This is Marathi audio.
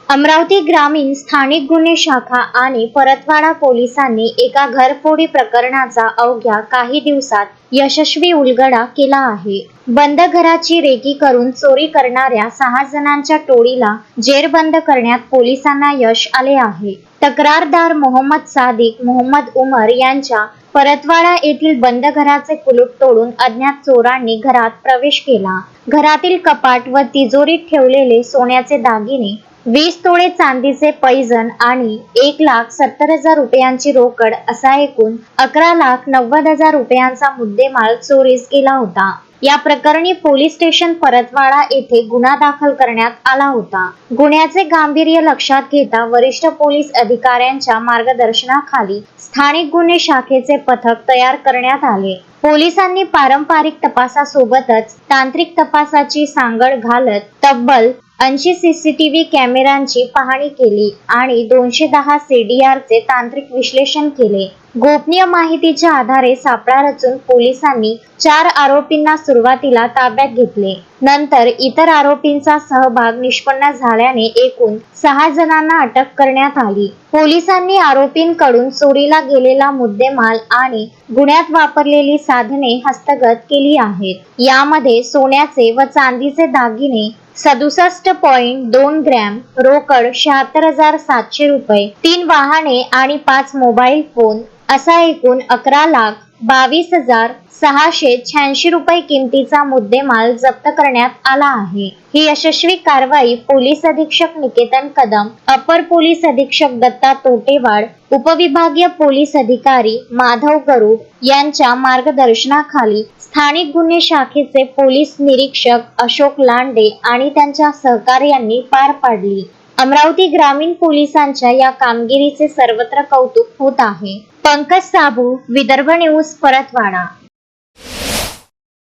अमरावती ग्रामीण स्थानिक गुन्हे शाखा आणि परतवाडा पोलिसांनी एका घरफोडी प्रकरणाचा अवघ्या काही दिवसात यशस्वी उलगडा केला आहे. बंद घराची रेकी करून चोरी करणाऱ्या 6 जणांच्या टोळीला जेरबंद करण्यात पोलिसांना यश आले आहे. तक्रारदार मोहम्मद सादिक मोहम्मद उमर यांच्या परतवाडा येथील बंद घराचे कुलूप तोडून अज्ञात चोरांनी घरात प्रवेश केला. घरातील कपाट व तिजोरीत ठेवलेले सोन्याचे दागिने, 20 तोळे चांदीचे पैंजण आणि 1,70,000 रुपयांची रोकड असा एकूण 11,90,000 रुपयांचा मुद्देमाल चोरीस गेला होता. या प्रकरणी पोलीस स्टेशन परतवाडा येथे गुन्हा दाखल करण्यात आला होता. गुन्ह्याचे गांभीर्य लक्षात घेता वरिष्ठ पोलीस अधिकाऱ्यांच्या मार्गदर्शनाखाली स्थानिक गुन्हे शाखेचे पथक तयार करण्यात आले. पोलिसांनी पारंपरिक तपासासोबतच तांत्रिक तपासाची सांगड घालत तब्बल 80 सीसीटीव्ही कॅमेऱ्यांची पाहणी केली आणि 210 सीडीआरचे तांत्रिक विश्लेषण केले. गोपनीय माहितीच्या आधारे सापळा रचून पोलिसांनी 4 आरोपींना सुरुवातीला ताब्यात घेतले. नंतर इतर आरोपींचा सहभाग निष्पन्न झाल्याने एकूण 6 जणांना अटक करण्यात आली. पोलिसांनी आरोपींकडून चोरीला गेलेला मुद्देमाल आणि गुन्ह्यात वापरलेली साधने हस्तगत केली आहेत. यामध्ये सोन्याचे व चांदीचे दागिने 67.2 ग्रॅम, रोकड 76,700 रुपये, 3 वाहने आणि 5 मोबाईल फोन असा एकूण 11,22,686 रुपये किमतीचा मुद्देमाल जप्त करण्यात आला आहे. ही यशस्वी कारवाई पोलीस अधीक्षक निकेतन कदम, अपर पोलीस अधीक्षक दत्ता तोटेवाड, उपविभागीय पोलीस अधिकारी माधव गरुड यांच्या मार्गदर्शनाखाली स्थानिक गुन्हे शाखेचे पोलीस निरीक्षक अशोक लांडे आणि त्यांच्या सहकार्यांनी पार पाडली. अमरावती ग्रामीण पोलिसांच्या या कामगिरीचे सर्वत्र कौतुक होत आहे. पंकज साबू, विदर्भ न्यूज, परतवाडा.